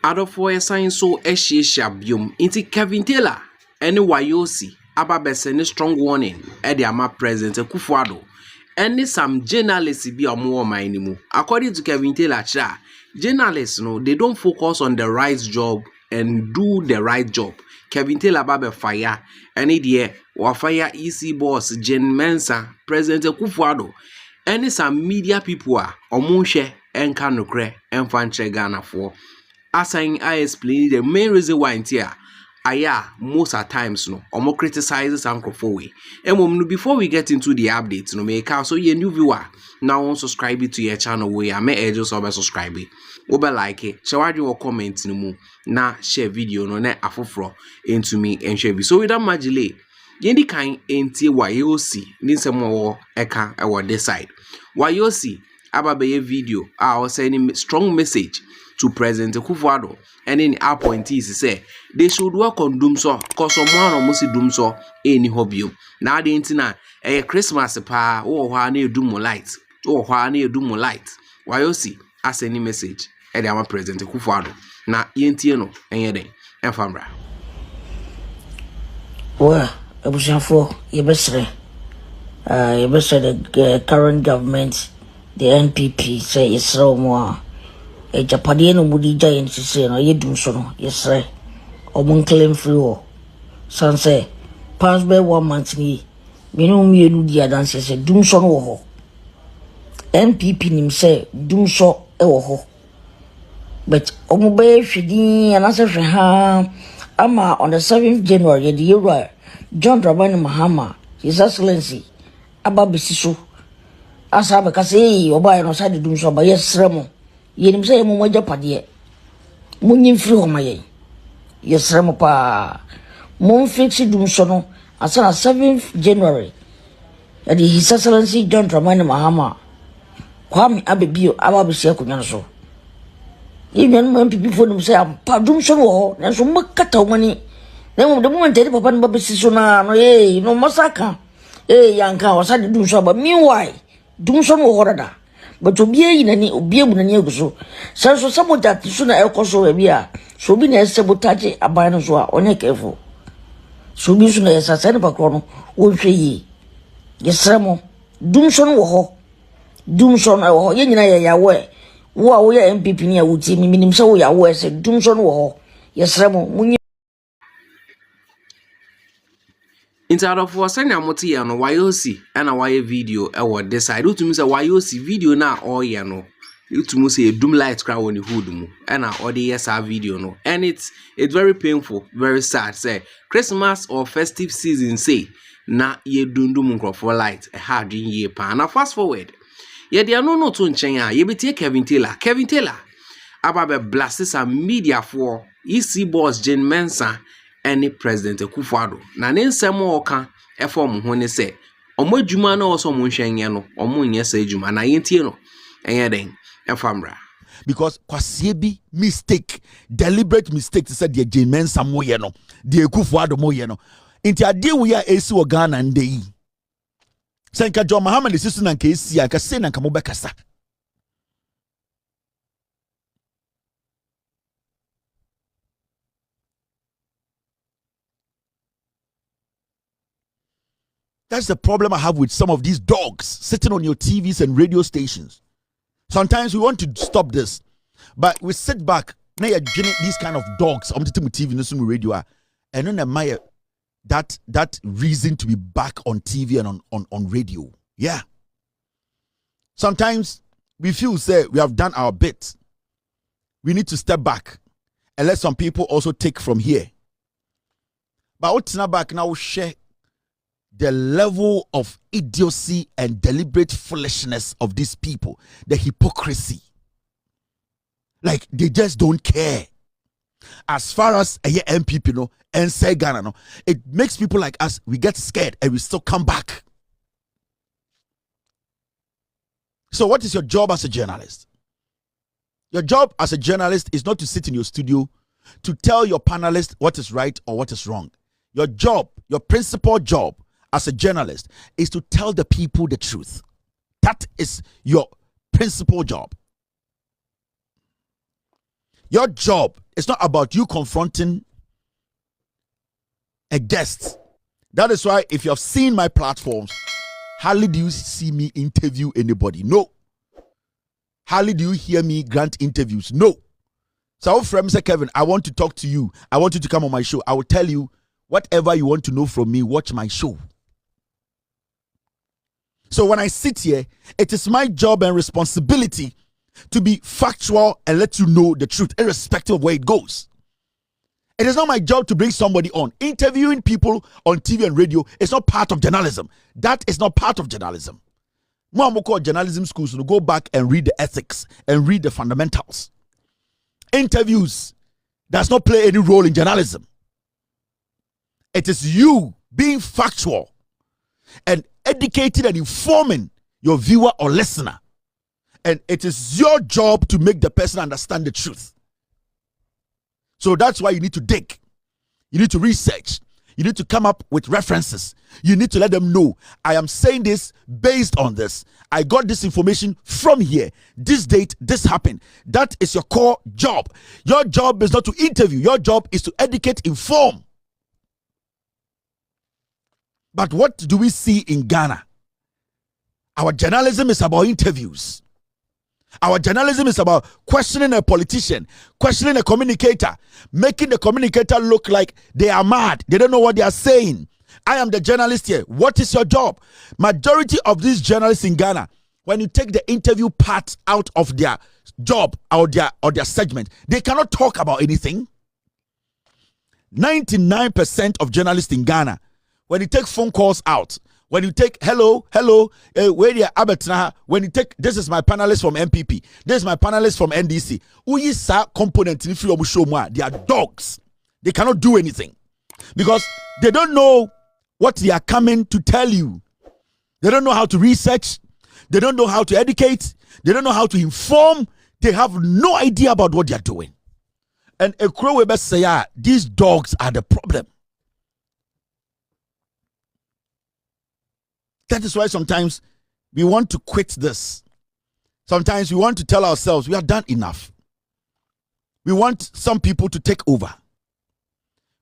Addo for a sign so biom into KevinTaylor any Wayoosi ababese strong warning the ama president Akuffo any some journalists be a more minimum. According to KevinTaylor, journalists they don't focus on the right job and do the right job. KevinTaylor babe fire any day or fire EC boss Mensah President Akuffo any some media people are omunche and kanokre and fanche Ghana for. As I explain the main reason why here, most at times omo criticizes Akuffo way. And before we get into the updates, make so you new viewer now subscribe to your channel way. I may just subscribe. Oba like it, share your comment na share video no na afofro into me and share. So without much delay, yendi kind enti Wayoosi ninsemo eka ewo this side. Wayoosi ababe video I sending strong message to President Akuffo and in appointees say they should work on doomso cause someone almost doomso any hobby. Now the internet a Christmas pa or why doom light or why doom light. Wayoosi as any message at our President Akuffo na yentieno and yeden and famra. Well, I was for the current government, the NPP say it's so more. A Japadian would giant to say, no, you do so, yes, sir. Or one claim free. Son say, pass by 1 month me. Minum you do the dance, say, doom son or NPP him say, doom so or but Omobay Fidi and answer for her. Ama on the 7th January, the year, John Dramani Mahama, His Excellency, Ababisisu. As I say, or by an outside doom so by yes, Remo. Yenim say mo Japadi. Munim free on my yes, Remo pa. Mon fixed doom sono as on 7th January. At His Excellency John Dramani Mahama. Kwame Abibio, Ababisia Kunyanso. Even when people for them say, I'm pardon so, and so much cut money. Then the moment they papa and babysisona, no massacre. Young cow was had to do so, but meanwhile, do some horror. But to be in any obium and you so. So someone that sooner El Coso Abia, so be a sabotage a binazua on a careful. So be soon as a Senator Crono, won't ye? Yes, Ramo, Doomson or Doomson or Yenaya way. Wo we MPP ni awuti mi minim se wo ya wo ese dumso no wo yesremo munyi Into Addo for send amoti ya no Wayoosi and a wire video ewo this side utumi say Wayoosi video na all ya no utumi say doom light cry on the hood mu and all the yes video no and it's very painful, very sad say Christmas or festive season say na ye dundum for light a hard ye pa na fast forward. Yet they are no to nchen ye be take KevinTaylor ababe blast some media for EC boss Mensah and President Akuffo na ne nsem oka e form ho ne se omo adwuma na oso mo nhwen no omo nye sa adwuma na yentie no enye den efamra because kwasie bi mistake, deliberate mistake to say the Mensah mo ye no the Akuffo mo ye no inti ade we a esi wo Ghana ndei Senka John Muhammad is sister and KC, I can say Nakamobekasa. That's the problem I have with some of these dogs sitting on your TVs and radio stations. Sometimes we want to stop this, but we sit back. Now you're getting these kind of dogs on the TV and radio, and then admire that reason to be back on TV and on radio. Yeah. Sometimes we feel say we have done our bit. We need to step back and let some people also take from here. But what's not back now share the level of idiocy and deliberate foolishness of these people, the hypocrisy. Like they just don't care. As far as a MPP no and say Ghana no, it makes people like us, we get scared and we still come back. So what is your job as a journalist? Your job as a journalist is not to sit in your studio to tell your panelists what is right or what is wrong. Your job, your principal job as a journalist is to tell the people the truth. That is your principal job. Your job It's not about you confronting a guest. That is why if you have seen my platforms, hardly do you see me interview anybody. No. Hardly do you hear me grant interviews. No. So from Mr. Kevin, I want to talk to you. I want you to come on my show. I will tell you whatever you want to know from me, watch my show. So when I sit here, it is my job and responsibility to be factual and let you know the truth, irrespective of where it goes. It is not my job to bring somebody on. Interviewing people on TV and radio is not part of journalism. That is not part of journalism. More journalism schools to go back and read the ethics and read the fundamentals. Interviews does not play any role in journalism. It is you being factual and educated and informing your viewer or listener. And it is your job to make the person understand the truth. So that's why you need to dig. You need to research. You need to come up with references. You need to let them know, I am saying this based on this. I got this information from here. This date, this happened. That is your core job. Your job is not to interview. Your job is to educate, inform. But what do we see in Ghana? Our journalism is about interviews. Our journalism is about questioning a politician, questioning a communicator, making the communicator look like they are mad. They don't know what they are saying. I am the journalist here. What is your job? Majority of these journalists in Ghana, when you take the interview part out of their job or their segment, they cannot talk about anything. 99% of journalists in Ghana, when you take phone calls out, when you take hello, where you are, when you take, this is my panelist from MPP, this is my panelist from NDC. Uyi sa component in they are dogs. They cannot do anything because they don't know what they are coming to tell you. They don't know how to research. They don't know how to educate. They don't know how to inform. They have no idea about what they are doing. And a crow will say, these dogs are the problem. That is why sometimes we want to quit this. Sometimes we want to tell ourselves we are done enough. We want some people to take over.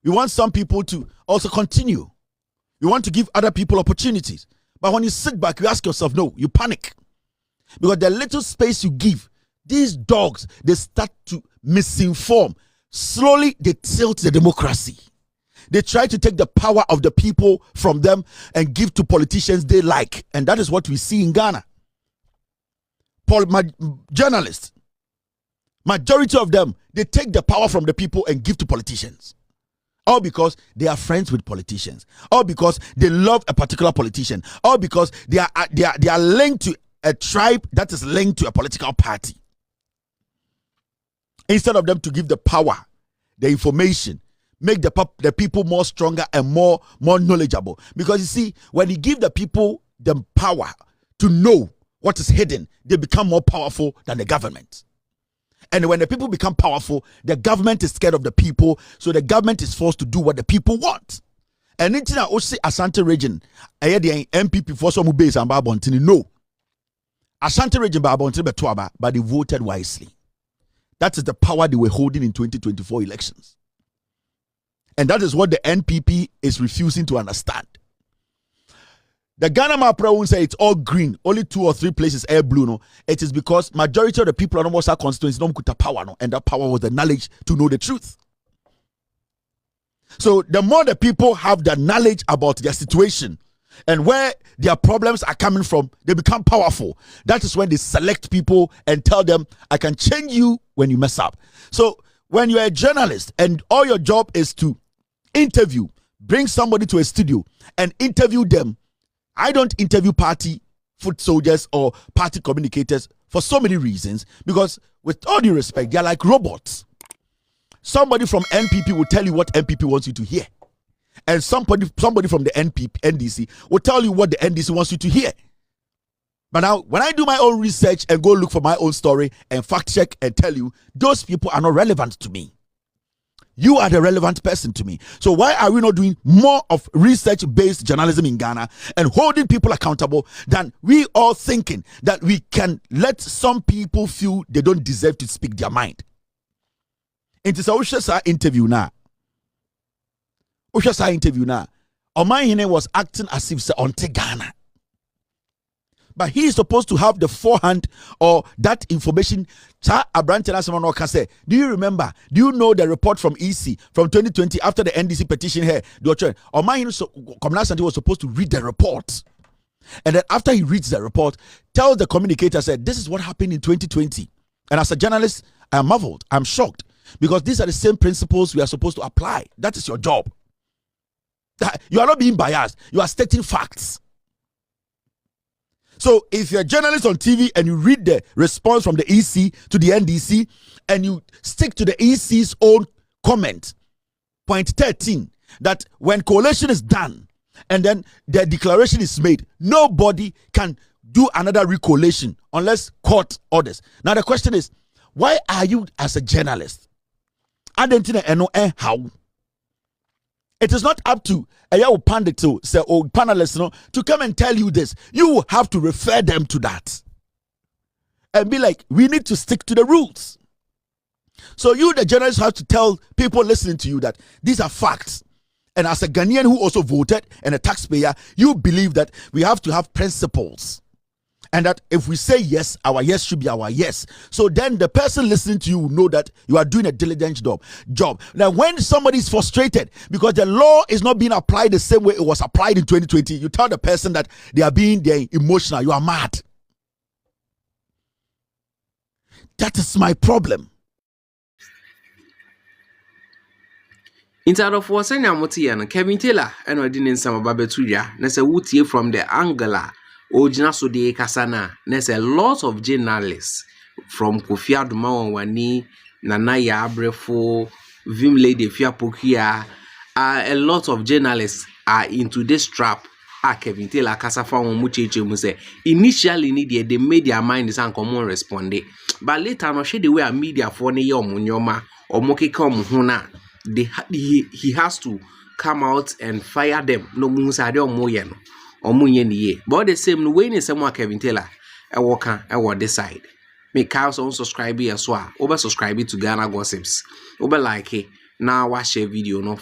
We want some people to also continue. We want to give other people opportunities. But when you sit back, you ask yourself, no, you panic. Because the little space you give, these dogs, they start to misinform. Slowly, they tilt the democracy. They try to take the power of the people from them and give to politicians they like. And that is what we see in Ghana. Journalists, majority of them, they take the power from the people and give to politicians. All because they are friends with politicians. All because they love a particular politician. All because they are linked to a tribe that is linked to a political party. Instead of them to give the power, the information, make the people more stronger and more knowledgeable. Because you see, when you give the people the power to know what is hidden, they become more powerful than the government. And when the people become powerful, the government is scared of the people, so the government is forced to do what the people want. And in the Ashanti region, I had the MPP for some base and Babontini. No. Ashanti region Babontini, but they voted wisely. That is the power they were holding in 2024 elections. And that is what the NPP is refusing to understand. The Ghana Mapra won't say it's all green, only 2 or 3 places air blue. No, it is because majority of the people are almost our constituency don't put the power, no, and that power was the knowledge to know the truth. So the more the people have the knowledge about their situation and where their problems are coming from, they become powerful. That is when they select people and tell them, I can change you when you mess up. So when you're a journalist and all your job is to interview, bring somebody to a studio and interview them. I don't interview party foot soldiers or party communicators for so many reasons, because with all due respect, they're like robots. Somebody from NPP will tell you what NPP wants you to hear. And somebody from the NDC will tell you what the NDC wants you to hear. But now, when I do my own research and go look for my own story and fact check and tell you, those people are not relevant to me. You are the relevant person to me. So why are we not doing more of research-based journalism in Ghana and holding people accountable than we all thinking that we can let some people feel they don't deserve to speak their mind? It is a Ushasa interview now. Ushasa interview now. Omanhene was acting as if say on Ghana. But he is supposed to have the forehand or that information. Do you remember? Do you know the report from EC from 2020 after the NDC petition here? Omanhene was supposed to read the report. And then after he reads the report, tell the communicator, said, this is what happened in 2020. And as a journalist, I am marveled. I'm shocked. Because these are the same principles we are supposed to apply. That is your job. You are not being biased. You are stating facts. So if you're a journalist on TV and you read the response from the EC to the NDC and you stick to the EC's own comment, point 13, that when coalition is done and then the declaration is made, nobody can do another recoalition unless court orders. Now the question is, why are you as a journalist? I don't know how. It is not up to a pundit to say or panelists to come and tell you this. You have to refer them to that and be like, we need to stick to the rules. So you, the journalist, have to tell people listening to you that these are facts. And as a Ghanaian who also voted and a taxpayer, you believe that we have to have principles. And that if we say yes, our yes should be our yes. So then the person listening to you will know that you are doing a diligent job. Now, when somebody is frustrated because the law is not being applied the same way it was applied in 2020, you tell the person that they're emotional. You are mad. That is my problem. Inside of what's in Yamotian, KevinTaylor, and I didn't some Babetuya, Nessa Wooty from the Angela. Ojina so de kasana. There's a lot of journalists from Kofi Addo Wani, Nana Abrefo, Vim Lady Fiapokia. A lot of journalists are into this trap. KevinTaylor Kasafa Mucheche Muse. Initially, they made their minds and common respond. But later, no shade the way a media for ne Munyoma or Moki come huna. He has to come out and fire them. No Musade or Moyeno. But the same way in someone KevinTaylor, I walk this side. Make house on subscribe as well. Over subscribe to Ghana Gossips. Over like it. Now watch a video no